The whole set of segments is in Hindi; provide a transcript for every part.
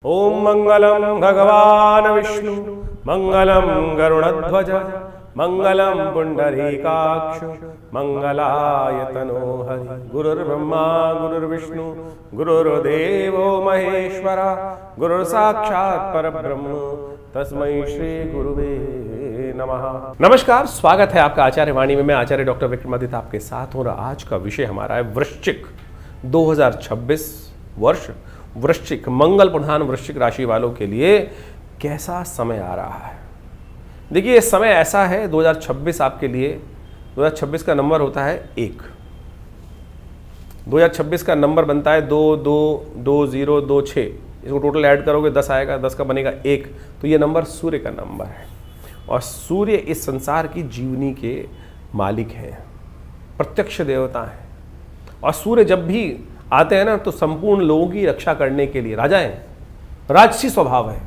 ओम मंगलम भगवान विष्णु मंगलम गरुड़ध्वज मंगलम पुंडरीकाक्ष मंगलाय तनोहरि। गुरुर्ब्रह्मा गुरुर्विष्णु गुरुर्देवो महेश्वरा गुरुर् साक्षात् परब्रह्म तस्मै श्री गुरुवे नमः। नमस्कार, स्वागत है आपका आचार्य वाणी में। मैं आचार्य डॉक्टर विक्रमादित्य आपके साथ हूँ और आज का विषय हमारा है वृश्चिक 2026 वर्ष। वृश्चिक मंगल प्रधान वृश्चिक राशि वालों के लिए कैसा समय आ रहा है। देखिए, ये समय ऐसा है 2026 आपके लिए। 2026 का नंबर होता है 1। 2026 का नंबर बनता है 2 2 2 0 2 6। इसको टोटल ऐड करोगे 10 आएगा, 10 का बनेगा 1। तो ये नंबर सूर्य का नंबर है और सूर्य इस संसार की जीवनी के मालिक हैं, प्रत्यक्ष देवता हैं। और सूर्य जब भी आते हैं ना तो संपूर्ण लोगों की रक्षा करने के लिए राजा हैं। राजसी स्वभाव है,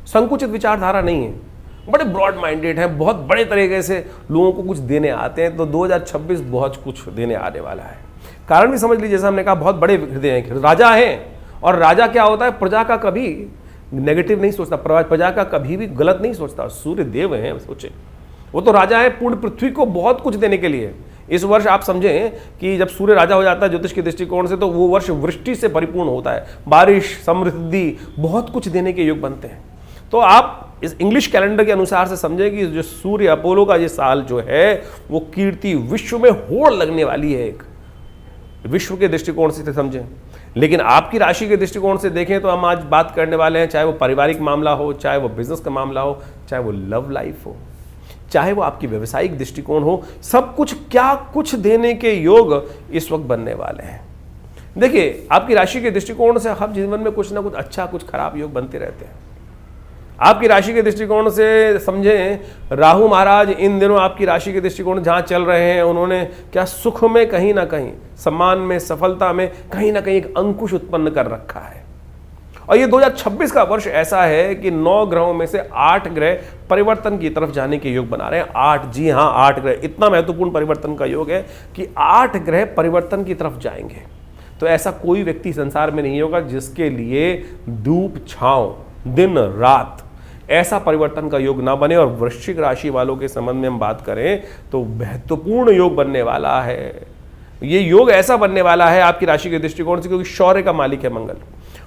संकुचित विचारधारा नहीं है, बड़े ब्रॉड माइंडेड हैं, बहुत बड़े तरीके से लोगों को कुछ देने आते हैं। तो 2026 बहुत कुछ देने आने वाला है। कारण भी समझ लीजिए, जैसा हमने कहा, बहुत बड़े हृदय हैं, राजा हैं। और राजा क्या होता है, प्रजा का कभी नेगेटिव नहीं सोचता, प्रजा का कभी भी गलत नहीं सोचता। सूर्य देव हैं, सोचे वो तो राजा है पूर्ण पृथ्वी को बहुत कुछ देने के लिए। इस वर्ष आप समझें कि जब सूर्य राजा हो जाता है ज्योतिष के दृष्टिकोण से, तो वो वर्ष वृष्टि से परिपूर्ण होता है, बारिश, समृद्धि, बहुत कुछ देने के योग बनते हैं। तो आप इस इंग्लिश कैलेंडर के अनुसार से समझें कि जो सूर्य अपोलो का ये साल जो है वो कीर्ति विश्व में होड़ लगने वाली है। एक विश्व के दृष्टिकोण से समझें, लेकिन आपकी राशि के दृष्टिकोण से देखें तो हम आज बात करने वाले हैं, चाहे वो पारिवारिक मामला हो, चाहे वो बिजनेस का मामला हो, चाहे वो लव लाइफ हो, चाहे वो आपकी व्यवसायिक दृष्टिकोण हो, सब कुछ क्या कुछ देने के योग इस वक्त बनने वाले हैं। देखिए, आपकी राशि के दृष्टिकोण से हर जीवन में कुछ ना कुछ अच्छा कुछ खराब योग बनते रहते हैं। आपकी राशि के दृष्टिकोण से समझें, राहु महाराज इन दिनों आपकी राशि के दृष्टिकोण जहां चल रहे हैं, उन्होंने क्या सुख में कहीं ना कहीं, सम्मान में, सफलता में कहीं ना कहीं एक अंकुश उत्पन्न कर रखा है। और ये 2026 का वर्ष ऐसा है कि 9 ग्रहों में से 8 ग्रह परिवर्तन की तरफ जाने के योग बना रहे हैं। 8, जी हाँ, 8 ग्रह। इतना महत्वपूर्ण परिवर्तन का योग है कि 8 ग्रह परिवर्तन की तरफ जाएंगे। तो ऐसा कोई व्यक्ति संसार में नहीं होगा जिसके लिए धूप छांव, दिन रात, ऐसा परिवर्तन का योग ना बने। और वृश्चिक राशि वालों के संबंध में हम बात करें तो महत्वपूर्ण योग बनने वाला है। ये योग ऐसा बनने वाला है आपकी राशि के दृष्टिकोण से, क्योंकि शौर्य का मालिक है मंगल।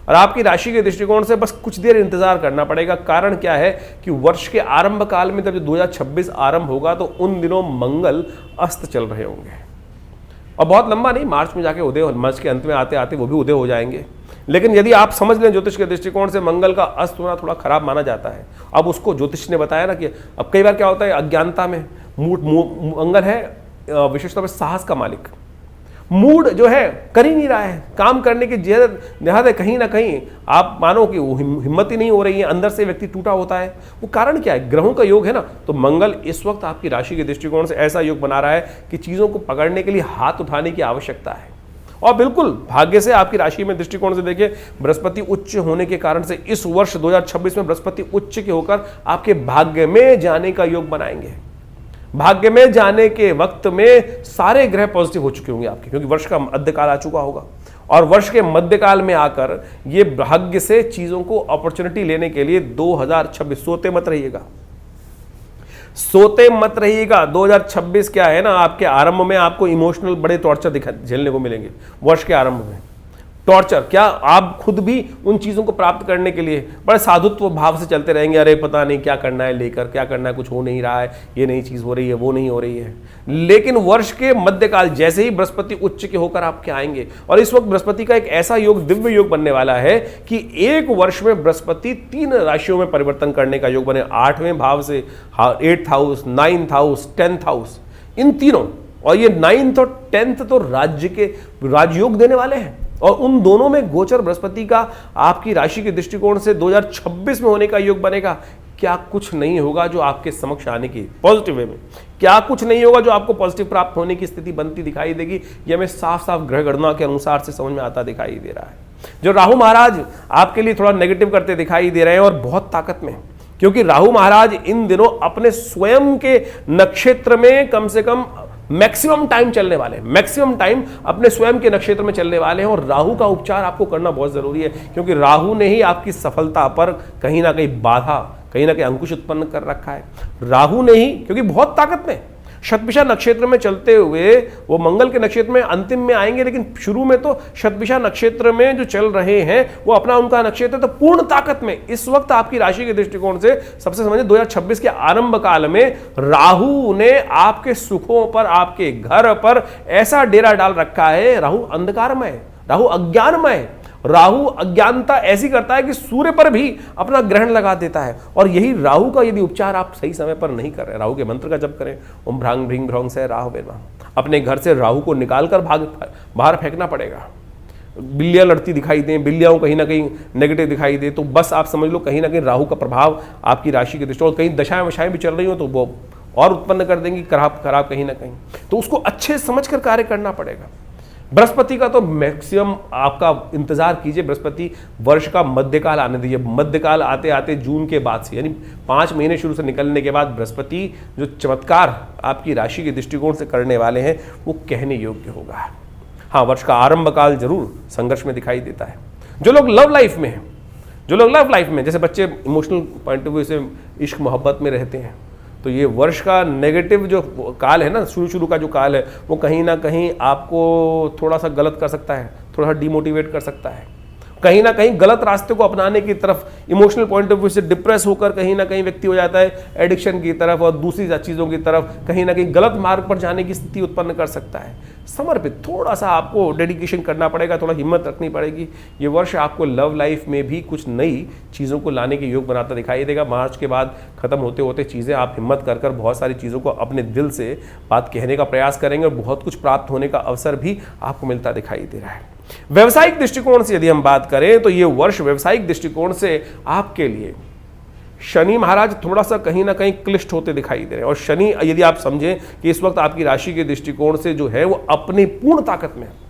और आपकी राशि के दृष्टिकोण से बस कुछ देर इंतजार करना पड़ेगा। कारण क्या है कि वर्ष के आरंभ काल में, जब 2026 आरंभ होगा, तो उन दिनों मंगल अस्त चल रहे होंगे। और बहुत लंबा नहीं, मार्च में जाके उदय, मार्च के अंत में आते आते वो भी उदय हो जाएंगे। लेकिन यदि आप समझ लें, ज्योतिष के दृष्टिकोण से मंगल का अस्त होना थोड़ा खराब माना जाता है। अब उसको ज्योतिष ने बताया ना कि अब कई बार क्या होता है, अज्ञानता में मंगल है विशेष तौर पर साहस का मालिक। मूड जो है कर ही नहीं रहा है, काम करने की जहद है, कहीं ना कहीं आप मानो कि वो हिम्मत ही नहीं हो रही है, अंदर से व्यक्ति टूटा होता है। वो कारण क्या है, ग्रहों का योग है ना। तो मंगल इस वक्त आपकी राशि के दृष्टिकोण से ऐसा योग बना रहा है कि चीज़ों को पकड़ने के लिए हाथ उठाने की आवश्यकता है। और बिल्कुल भाग्य से आपकी राशि में दृष्टिकोण से देखिए, बृहस्पति उच्च होने के कारण से इस वर्ष 2026 में बृहस्पति उच्च के होकर आपके भाग्य में जाने का योग बनाएंगे। भाग्य में जाने के वक्त में सारे ग्रह पॉजिटिव हो चुके होंगे आपके, क्योंकि वर्ष का मध्यकाल आ चुका होगा। और वर्ष के मध्यकाल में आकर ये भाग्य से चीजों को अपॉर्चुनिटी लेने के लिए 2026, सोते मत रहिएगा, सोते मत रहिएगा। 2026 क्या है ना, आपके आरंभ में आपको इमोशनल बड़े टॉर्चर झेलने को मिलेंगे। वर्ष के आरंभ में टॉर्चर क्या, आप खुद भी उन चीज़ों को प्राप्त करने के लिए बड़े साधुत्व भाव से चलते रहेंगे। अरे पता नहीं क्या करना है, लेकर क्या करना है, कुछ हो नहीं रहा है, ये नई चीज़ हो रही है, वो नहीं हो रही है। लेकिन वर्ष के मध्यकाल जैसे ही बृहस्पति उच्च के होकर आपके आएंगे, और इस वक्त बृहस्पति का एक ऐसा योग, दिव्य योग बनने वाला है कि एक वर्ष में बृहस्पति 3 राशियों में परिवर्तन करने का योग बने। 8वें भाव से 8th house, 9th house, 10th house, इन तीनों। और ये 9th और 10th तो राज्य के राजयोग देने वाले हैं। और उन दोनों में गोचर बृहस्पति का आपकी राशि के दृष्टिकोण से 2026 में होने का योग बनेगा। क्या कुछ नहीं होगा जो आपके समक्ष आने की पॉजिटिव वे में, क्या कुछ नहीं होगा जो आपको पॉजिटिव प्राप्त होने की स्थिति बनती दिखाई देगी। यह हमें साफ साफ ग्रह गणना के अनुसार से समझ में आता दिखाई दे रहा है। जो राहु महाराज आपके लिए थोड़ा नेगेटिव करते दिखाई दे रहे हैं, और बहुत ताकत में, क्योंकि राहु महाराज इन दिनों अपने स्वयं के नक्षत्र में कम से कम मैक्सिमम टाइम चलने वाले हैं, मैक्सिमम टाइम अपने स्वयं के नक्षत्र में चलने वाले हैं। और राहु का उपचार आपको करना बहुत जरूरी है, क्योंकि राहु ने ही आपकी सफलता पर कहीं ना कहीं बाधा, कहीं ना कहीं अंकुश उत्पन्न कर रखा है। राहु ने ही, क्योंकि बहुत ताकत में शतभिषा नक्षत्र में चलते हुए वो मंगल के नक्षत्र में अंतिम में आएंगे, लेकिन शुरू में तो शतभिषा नक्षत्र में जो चल रहे हैं वो अपना उनका नक्षत्र तो पूर्ण ताकत में इस वक्त आपकी राशि के दृष्टिकोण से सबसे समझिए 2026 के आरंभ काल में राहु ने आपके सुखों पर, आपके घर पर ऐसा डेरा डाल रखा है। राहु अंधकारमय, राहु अज्ञानमय, राहु अज्ञानता ऐसी करता है कि सूर्य पर भी अपना ग्रहण लगा देता है। और यही राहु का यदि उपचार आप सही समय पर नहीं कर रहे, राहु के मंत्र का जप करें, ओम भ्रांग भ्रींग भ्रौंग से राहु वेमा, अपने घर से राहु को निकालकर बाहर फेंकना पड़ेगा। बिल्लियां लड़ती दिखाई दें, बिल्लियां कहीं ना कहीं नेगेटिव दिखाई दे, तो बस आप समझ लो कहीं ना कहीं राहु का प्रभाव आपकी राशि के दृष्टिकोण, कहीं दशाएं वशाएं भी चल रही हो तो वो और उत्पन्न कर देंगी खराब कहीं ना कहीं। तो उसको अच्छे समझकर कार्य करना पड़ेगा। बृहस्पति का तो मैक्सिमम आपका इंतजार कीजिए, बृहस्पति वर्ष का मध्यकाल आने दीजिए। मध्यकाल आते आते जून के बाद से, यानी 5 महीने शुरू से निकलने के बाद बृहस्पति जो चमत्कार आपकी राशि के दृष्टिकोण से करने वाले हैं वो कहने योग्य होगा। हाँ, वर्ष का आरंभ काल जरूर संघर्ष में दिखाई देता है। जो लोग लव लाइफ में हैं, जो लोग लव लाइफ में, जैसे बच्चे इमोशनल पॉइंट ऑफ व्यू से इश्क मोहब्बत में रहते हैं, तो ये वर्ष का नेगेटिव जो काल है ना, शुरू का जो काल है, वो कहीं ना कहीं आपको थोड़ा सा गलत कर सकता है, थोड़ा सा डिमोटिवेट कर सकता है, कहीं ना कहीं गलत रास्ते को अपनाने की तरफ, इमोशनल पॉइंट ऑफ व्यू से डिप्रेस होकर कहीं ना कहीं व्यक्ति हो जाता है एडिक्शन की तरफ और दूसरी चीज़ों की तरफ, कहीं ना कहीं गलत मार्ग पर जाने की स्थिति उत्पन्न कर सकता है। समर्पित थोड़ा सा आपको डेडिकेशन करना पड़ेगा, थोड़ा हिम्मत रखनी पड़ेगी। ये वर्ष आपको लव लाइफ में भी कुछ नई चीज़ों को लाने के योग बनाता दिखाई देगा। मार्च के बाद खत्म होते होते चीज़ें आप हिम्मत कर कर बहुत सारी चीज़ों को अपने दिल से बात कहने का प्रयास करेंगे और बहुत कुछ प्राप्त होने का अवसर भी आपको मिलता दिखाई दे रहा है। व्यवसायिक दृष्टिकोण से यदि हम बात करें तो ये वर्ष व्यवसायिक दृष्टिकोण से आपके लिए शनि महाराज थोड़ा सा कहीं ना कहीं क्लिष्ट होते दिखाई दे रहे हैं। और शनि यदि आप समझें कि इस वक्त आपकी राशि के दृष्टिकोण से जो है वो अपनी पूर्ण ताकत में है।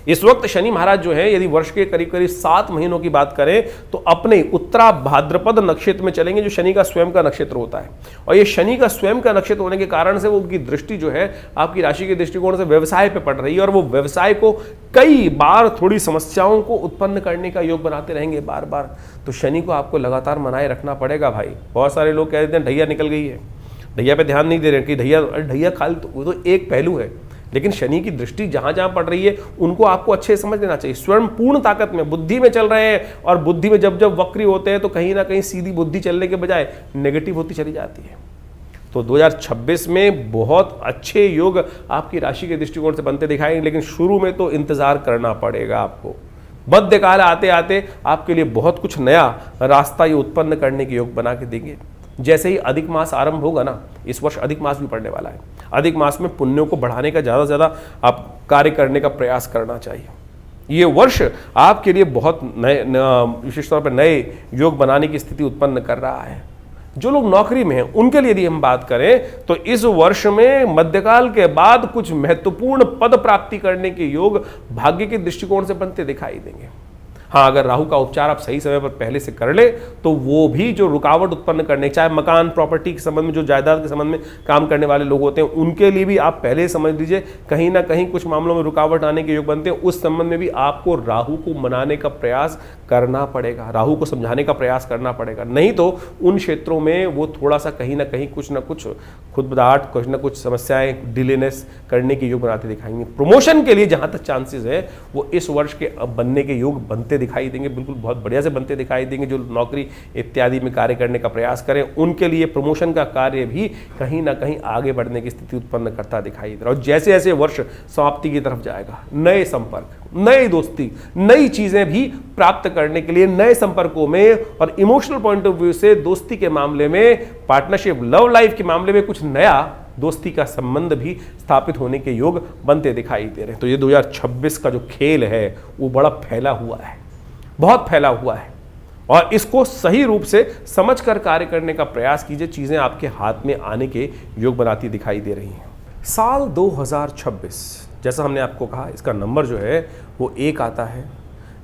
इस वक्त शनि महाराज जो है, यदि वर्ष के करीब करीब 7 महीनों की बात करें तो अपने उत्तरा भाद्रपद नक्षत्र में चलेंगे, जो शनि का स्वयं का नक्षत्र होता है। और ये शनि का स्वयं का नक्षत्र होने के कारण से वो उनकी दृष्टि जो है आपकी राशि के दृष्टिकोण से व्यवसाय पे पड़ रही है, और वो व्यवसाय को कई बार थोड़ी समस्याओं को उत्पन्न करने का योग बनाते रहेंगे बार बार। तो शनि को आपको लगातार मनाए रखना पड़ेगा भाई। बहुत सारे लोग कह देते हैं ढैया निकल गई है, ढैया पे ध्यान नहीं दे रहे कि ढैया खाली तो वो तो एक पहलू है, लेकिन शनि की दृष्टि जहां जहां पड़ रही है उनको आपको अच्छे समझ लेना चाहिए। स्वयं पूर्ण ताकत में बुद्धि में चल रहे हैं, और बुद्धि में जब जब वक्री होते हैं तो कहीं ना कहीं सीधी बुद्धि चलने के बजाय नेगेटिव होती चली जाती है। तो 2026 में बहुत अच्छे योग आपकी राशि के दृष्टिकोण से बनते दिखाएंगे, लेकिन शुरू में तो इंतजार करना पड़ेगा आपको। मध्यकाल आते आते आपके लिए बहुत कुछ नया रास्ता ये उत्पन्न करने के योग बना के देंगे। जैसे ही अधिक मास आरंभ होगा ना, इस वर्ष अधिक मास भी पड़ने वाला है, अधिक मास में पुण्यों को बढ़ाने का ज़्यादा से ज़्यादा आप कार्य करने का प्रयास करना चाहिए। ये वर्ष आपके लिए बहुत नए विशेष तौर पर नए योग बनाने की स्थिति उत्पन्न कर रहा है। जो लोग नौकरी में हैं उनके लिए यदि हम बात करें तो इस वर्ष में मध्यकाल के बाद कुछ महत्वपूर्ण पद प्राप्ति करने के योग भाग्य के दृष्टिकोण से बनते दिखाई देंगे। हाँ, अगर राहु का उपचार आप सही समय पर पहले से कर ले तो वो भी जो रुकावट उत्पन्न करने, चाहे मकान प्रॉपर्टी के संबंध में, जो जायदाद के संबंध में काम करने वाले लोग होते हैं, उनके लिए भी आप पहले समझ लीजिए कहीं ना कहीं कुछ मामलों में रुकावट आने के योग बनते हैं। उस संबंध में भी आपको राहु को मनाने का प्रयास करना पड़ेगा, राहु को समझाने का प्रयास करना पड़ेगा। नहीं तो उन क्षेत्रों में वो थोड़ा सा कहीं ना कहीं कुछ ना कुछ खुदबदाहट, कुछ ना कुछ समस्याएं, डिलेनेस करने के योग बनाते दिखाएंगे। प्रमोशन के लिए जहां तक चांसेस है वो इस वर्ष के बनने के योग बनते दिखाई देंगे, बिल्कुल बहुत बढ़िया से बनते दिखाई देंगे। जो नौकरी इत्यादि में कार्य करने का प्रयास करें उनके लिए प्रमोशन का कार्य भी कहीं ना कहीं आगे बढ़ने की स्थिति उत्पन्न करता दिखाई दे रहा है। और जैसे जैसे वर्ष समाप्ति की तरफ जाएगा, नए संपर्क, नई दोस्ती, नई चीजें भी प्राप्त करने के लिए नए संपर्कों में और इमोशनल पॉइंट ऑफ व्यू से दोस्ती के मामले में, पार्टनरशिप, लव लाइफ के मामले में कुछ नया दोस्ती का संबंध भी स्थापित होने के योग बनते दिखाई दे रहे हैं। तो ये 2026 का जो खेल है वो बड़ा फैला हुआ है, बहुत फैला हुआ है, और इसको सही रूप से समझकर कार्य करने का प्रयास कीजिए। चीजें आपके हाथ में आने के योग बनाती दिखाई दे रही हैं। साल 2026 जैसा हमने आपको कहा, इसका नंबर जो है वो 1 आता है।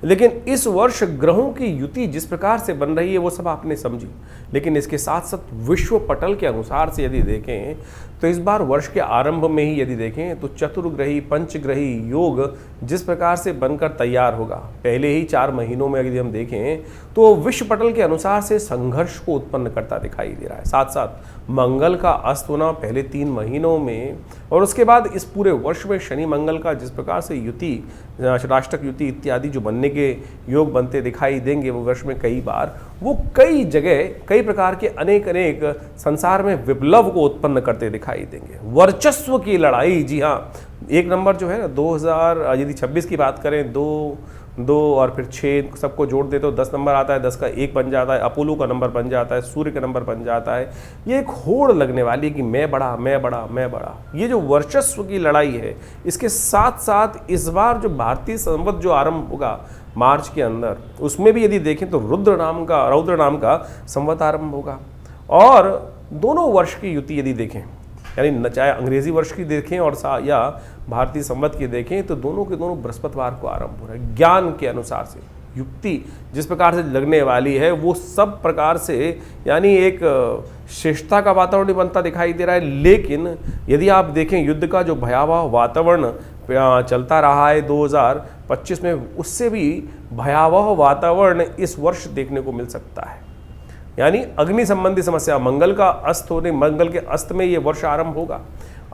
लेकिन इस वर्ष ग्रहों की युति जिस प्रकार से बन रही है वो सब आपने समझी, लेकिन इसके साथ साथ विश्व पटल के अनुसार से यदि देखें तो इस बार वर्ष के आरंभ में ही यदि देखें तो चतुर्ग्रही पंचग्रही योग जिस प्रकार से बनकर तैयार होगा, पहले ही 4 महीनों में यदि हम देखें तो विश्व पटल के अनुसार से संघर्ष को उत्पन्न करता दिखाई दे रहा है। साथ साथ मंगल का अस्त होना पहले 3 महीनों में और उसके बाद इस पूरे वर्ष में शनि मंगल का जिस प्रकार से युति, राष्ट्रक युति इत्यादि जो बनने के योग बनते दिखाई देंगे वो वर्ष में कई बार, वो कई जगह कई प्रकार के अनेक संसार में विप्लव को उत्पन्न करते दिखाई देंगे। वर्चस्व की लड़ाई, जी हाँ, 1 नंबर जो है ना 2000 यदि 26 की बात करें, 2 और फिर 6 सबको जोड़ दे तो 10 नंबर आता है, 10 का 1 बन जाता है, अपोलो का नंबर बन जाता है, सूर्य का नंबर बन जाता है। ये एक होड़ लगने वाली है कि मैं बड़ा मैं बड़ा मैं बड़ा। ये जो वर्चस्व की लड़ाई है, इसके साथ साथ इस बार जो भारतीय संवत जो आरंभ होगा मार्च के अंदर, उसमें भी यदि देखें तो रौद्र नाम का संवत आरंभ होगा। और दोनों वर्ष की युति यदि देखें, यानी चाहे अंग्रेजी वर्ष की देखें और या भारतीय संवत की देखें, तो दोनों के दोनों बृहस्पतिवार को आरंभ हो रहा है। ज्ञान के अनुसार से युक्ति जिस प्रकार से लगने वाली है वो सब प्रकार से यानी एक श्रेष्ठता का वातावरण बनता दिखाई दे रहा है। लेकिन यदि आप देखें युद्ध का जो भयावह वातावरण चलता रहा है 2025 में, उससे भी भयावह वातावरण इस वर्ष देखने को मिल सकता है। यानी अग्नि संबंधी समस्या, मंगल का अस्त होने, मंगल के अस्त में ये वर्ष आरंभ होगा,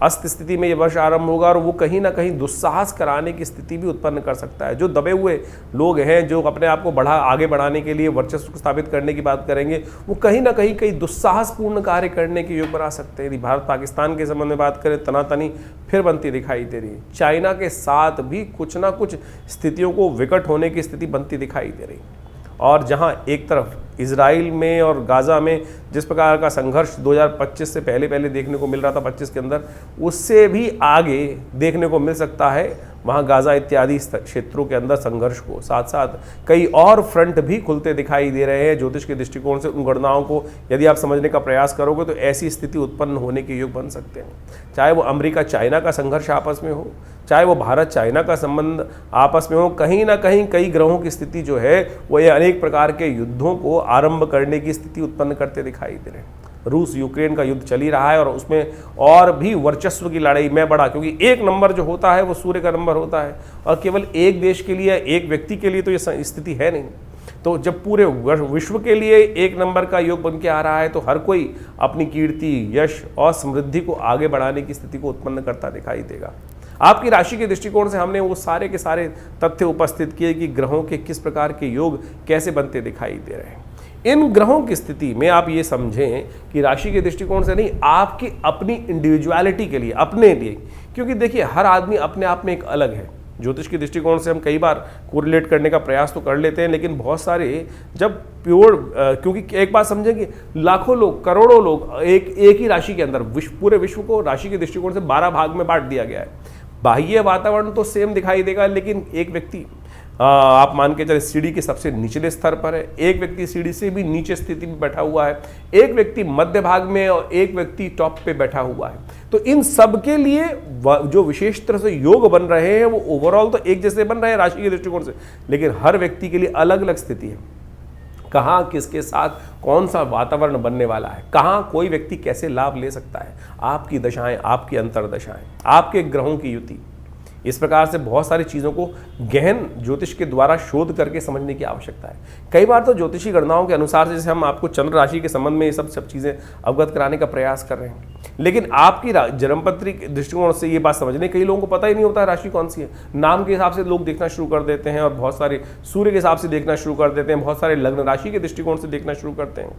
अस्त स्थिति में ये वर्ष आरंभ होगा और वो कहीं ना कहीं दुस्साहस कराने की स्थिति भी उत्पन्न कर सकता है। जो दबे हुए लोग हैं, जो अपने आप को आगे बढ़ाने के लिए वर्चस्व को स्थापित करने की बात करेंगे, वो कहीं ना कहीं कई दुस्साहसपूर्ण कार्य करने के योग बना सकते हैं। यदि भारत पाकिस्तान के संबंध में बात करें, तनातनी फिर बनती दिखाई दे रही है। चाइना के साथ भी कुछ ना कुछ स्थितियों को विकट होने की स्थिति बनती दिखाई दे रही है। और जहां एक तरफ इजराइल में और गाज़ा में जिस प्रकार का संघर्ष 2025 से पहले देखने को मिल रहा था 25 के अंदर, उससे भी आगे देखने को मिल सकता है वहाँ गाज़ा इत्यादि क्षेत्रों के अंदर संघर्ष को। साथ साथ कई और फ्रंट भी खुलते दिखाई दे रहे हैं। ज्योतिष के दृष्टिकोण से उन गणनाओं को यदि आप समझने का प्रयास करोगे तो ऐसी स्थिति उत्पन्न होने के योग बन सकते हैं। चाहे वो अमेरिका चाइना का संघर्ष आपस में हो, चाहे वो भारत चाइना का संबंध आपस में हो, कहीं ना कहीं कई ग्रहों की स्थिति जो है वो ये अनेक प्रकार के युद्धों को आरंभ करने की स्थिति उत्पन्न करते दिखाई दे रहे हैं। रूस यूक्रेन का युद्ध चल ही रहा है और उसमें और भी वर्चस्व की लड़ाई में बड़ा, क्योंकि 1 नंबर जो होता है वो सूर्य का नंबर होता है और केवल एक देश के लिए, एक व्यक्ति के लिए तो ये स्थिति है नहीं। तो जब पूरे विश्व के लिए 1 नंबर का योग बन के आ रहा है तो हर कोई अपनी कीर्ति, यश और समृद्धि को आगे बढ़ाने की स्थिति को उत्पन्न करता दिखाई देगा। आपकी राशि के दृष्टिकोण से हमने वो सारे के सारे तथ्य उपस्थित किए कि ग्रहों के किस प्रकार के योग कैसे बनते दिखाई दे रहे हैं। इन ग्रहों की स्थिति में आप ये समझें कि राशि के दृष्टिकोण से नहीं, आपकी अपनी इंडिविजुअलिटी के लिए, अपने लिए, क्योंकि देखिए हर आदमी अपने आप में एक अलग है। ज्योतिष के दृष्टिकोण से हम कई बार कोरिलेट करने का प्रयास तो कर लेते हैं, लेकिन बहुत सारे जब प्योर, क्योंकि एक बात समझेंगे, लाखों लोग, करोड़ों लोग एक ही राशि के अंदर, पूरे विश्व को राशि के दृष्टिकोण से 12 भाग में बांट दिया गया है। बाह्य वातावरण तो सेम दिखाई देगा, लेकिन एक व्यक्ति आप मान के चले सीढ़ी के सबसे निचले स्तर पर है, एक व्यक्ति सीढ़ी से भी नीचे स्थिति में बैठा हुआ है, एक व्यक्ति मध्य भाग में और एक व्यक्ति टॉप पे बैठा हुआ है। तो इन सब के लिए जो विशेष तरह से योग बन रहे हैं वो ओवरऑल तो एक जैसे बन रहे हैं राशि के दृष्टिकोण से, लेकिन हर व्यक्ति के लिए अलग अलग स्थिति है। कहाँ किसके साथ कौन सा वातावरण बनने वाला है, कहाँ कोई व्यक्ति कैसे लाभ ले सकता है, आपकी दशाएं, आपकी अंतर्दशाएं, आपके ग्रहों की युति, इस प्रकार से बहुत सारी चीज़ों को गहन ज्योतिष के द्वारा शोध करके समझने की आवश्यकता है। कई बार तो ज्योतिषी गणनाओं के अनुसार जैसे हम आपको चंद्र राशि के संबंध में ये सब चीज़ें अवगत कराने का प्रयास कर रहे हैं, लेकिन आपकी जन्मपत्री के दृष्टिकोण से ये बात समझने कई लोगों को पता ही नहीं होता है राशि कौन सी है। नाम के हिसाब से लोग देखना शुरू कर देते हैं और बहुत सारे सूर्य के हिसाब से देखना शुरू कर देते हैं, बहुत सारे लग्न राशि के दृष्टिकोण से देखना शुरू करते हैं।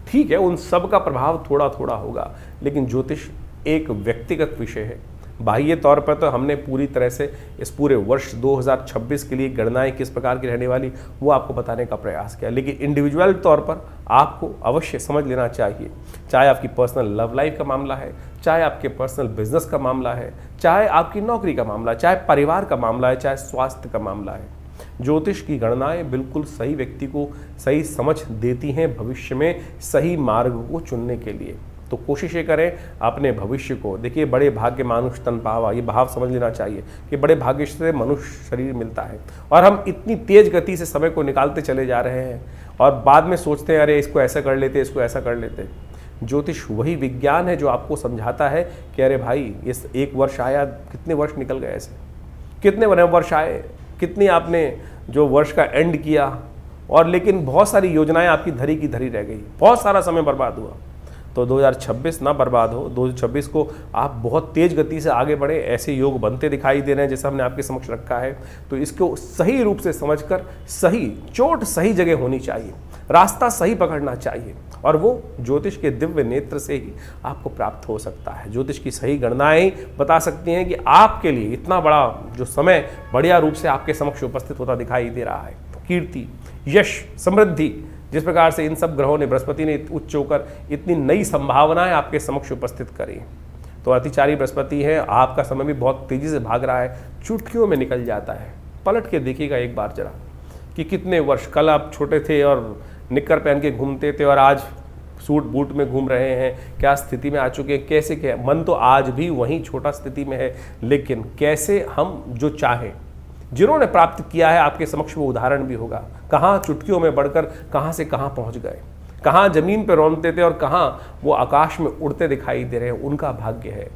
ठीक है, उन सब का प्रभाव थोड़ा थोड़ा होगा, लेकिन ज्योतिष एक व्यक्तिगत विषय है। बाह्य तौर पर तो हमने पूरी तरह से इस पूरे वर्ष 2026 के लिए गणनाएं किस प्रकार की रहने वाली वो आपको बताने का प्रयास किया, लेकिन इंडिविजुअल तौर पर आपको अवश्य समझ लेना चाहिए। चाहे आपकी पर्सनल लव लाइफ का मामला है, चाहे आपके पर्सनल बिजनेस का मामला है, चाहे आपकी नौकरी का मामला है, चाहे परिवार का मामला है, चाहे स्वास्थ्य का मामला है, ज्योतिष की गणनाएं बिल्कुल सही व्यक्ति को सही समझ देती हैं भविष्य में सही मार्ग को चुनने के लिए। तो कोशिश ये करें अपने भविष्य को। देखिए, बड़े भाग्य मानुष तन पावा, ये भाव समझ लेना चाहिए कि बड़े भाग्य से मनुष्य शरीर मिलता है, और हम इतनी तेज गति से समय को निकालते चले जा रहे हैं और बाद में सोचते हैं अरे इसको ऐसा कर लेते, इसको ऐसा कर लेते। ज्योतिष वही विज्ञान है जो आपको समझाता है कि अरे भाई, इस एक वर्ष आया, कितने वर्ष निकल गए ऐसे, कितने वर्ष आए, कितनी आपने जो वर्ष का एंड किया, और लेकिन बहुत सारी योजनाएं आपकी धरी की धरी रह गई, बहुत सारा समय बर्बाद हुआ। तो 2026 ना बर्बाद हो, 2026 को आप बहुत तेज गति से आगे बढ़े, ऐसे योग बनते दिखाई दे रहे हैं जैसा हमने आपके समक्ष रखा है। तो इसको सही रूप से समझकर, सही चोट सही जगह होनी चाहिए, रास्ता सही पकड़ना चाहिए, और वो ज्योतिष के दिव्य नेत्र से ही आपको प्राप्त हो सकता है। ज्योतिष की सही गणनाएं बता सकती हैं कि आपके लिए इतना बड़ा जो समय बढ़िया रूप से आपके समक्ष उपस्थित होता दिखाई दे रहा है। कीर्ति, यश, समृद्धि, जिस प्रकार से इन सब ग्रहों ने, बृहस्पति ने उच्च होकर इतनी नई संभावनाएं आपके समक्ष उपस्थित करी, तो अतिचारी बृहस्पति है, आपका समय भी बहुत तेजी से भाग रहा है, चुटकियों में निकल जाता है। पलट के देखिएगा एक बार जरा कि कितने वर्ष, कल आप छोटे थे और निक्कर पहन के घूमते थे और आज सूट बूट में घूम रहे हैं, क्या स्थिति में आ चुके हैं, कैसे क्या। मन तो आज भी वहीं छोटा स्थिति में है, लेकिन कैसे हम जो चाहें, जिन्होंने प्राप्त किया है आपके समक्ष वो उदाहरण भी होगा, कहाँ चुटकियों में बढ़कर कहाँ से कहाँ पहुँच गए, कहाँ जमीन पर रौंदते थे और कहाँ वो आकाश में उड़ते दिखाई दे रहे हैं। उनका भाग्य है,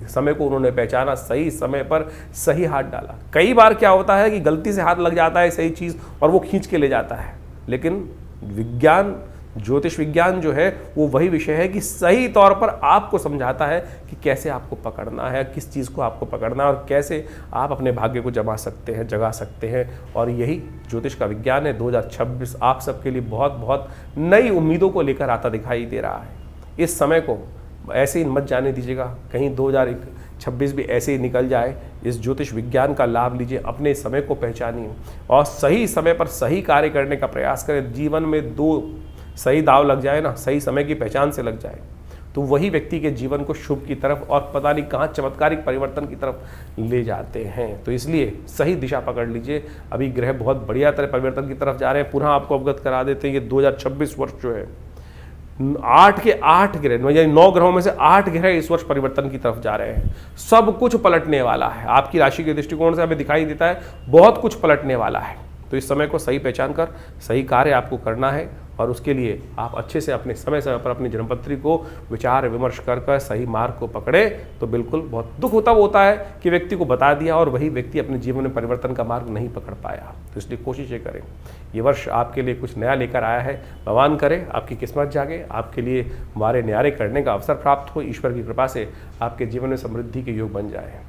समय को उन्होंने पहचाना, सही समय पर सही हाथ डाला। कई बार क्या होता है कि गलती से हाथ लग जाता है सही चीज़ और वो खींच के ले जाता है, लेकिन विज्ञान, ज्योतिष विज्ञान जो है वो वही विषय है कि सही तौर पर आपको समझाता है कि कैसे आपको पकड़ना है, किस चीज़ को आपको पकड़ना है और कैसे आप अपने भाग्य को जगा सकते हैं। और यही ज्योतिष का विज्ञान है। 2026 आप सबके लिए बहुत बहुत नई उम्मीदों को लेकर आता दिखाई दे रहा है। इस समय को ऐसे ही मत जाने दीजिएगा, कहीं 2026 भी ऐसे ही निकल जाए। इस ज्योतिष विज्ञान का लाभ लीजिए, अपने समय को पहचानिए और सही समय पर सही कार्य करने का प्रयास करें। जीवन में दो सही दाव लग जाए ना, सही समय की पहचान से लग जाए, तो वही व्यक्ति के जीवन को शुभ की तरफ और पता नहीं कहाँ चमत्कारिक परिवर्तन की तरफ ले जाते हैं। तो इसलिए सही दिशा पकड़ लीजिए। अभी ग्रह बहुत बढ़िया तरह परिवर्तन की तरफ जा रहे हैं। पुनः आपको अवगत करा देते हैं, ये 2026 वर्ष जो है 8 के 8 ग्रह, यानी 9 ग्रहों में से 8 ग्रह इस वर्ष परिवर्तन की तरफ जा रहे हैं। सब कुछ पलटने वाला है। आपकी राशि के दृष्टिकोण से हमें दिखाई देता है बहुत कुछ पलटने वाला है। तो इस समय को सही पहचान कर सही कार्य आपको करना है, और उसके लिए आप अच्छे से अपने समय पर अपनी जन्मपत्री को विचार विमर्श कर सही मार्ग को पकड़े। तो बिल्कुल बहुत दुख होता है कि व्यक्ति को बता दिया और वही व्यक्ति अपने जीवन में परिवर्तन का मार्ग नहीं पकड़ पाया। तो इसलिए कोशिशें करें, ये वर्ष आपके लिए कुछ नया लेकर आया है। भगवान करे आपकी किस्मत जागे, आपके लिए हमारे न्यारे करने का अवसर प्राप्त हो, ईश्वर की कृपा से आपके जीवन में समृद्धि के योग बन जाए।